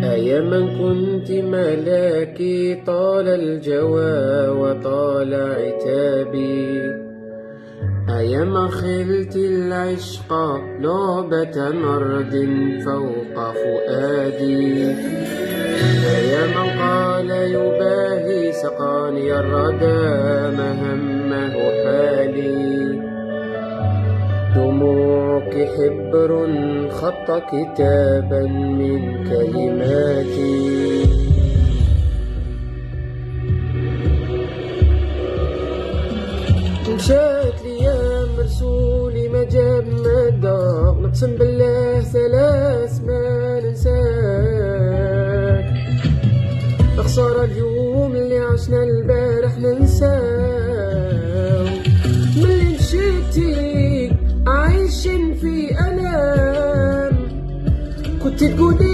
أيا من كنت ملاكي طال الجوى وطال عتابي، أيا ما خلت العشق لعبة أرض فوق فؤادي، أيا من قال يباهي سقاني الردى مهمه حالي، دموعك حبر خط كتابا من كلماتي. مشات ليام مرسولي ما جاب مدى، نقسم بالله ثلاث ما ننساك، خسارة اليوم اللي عشنا البارح ننساو، ملي مشيتي عايشين في ألام، كنت تقولي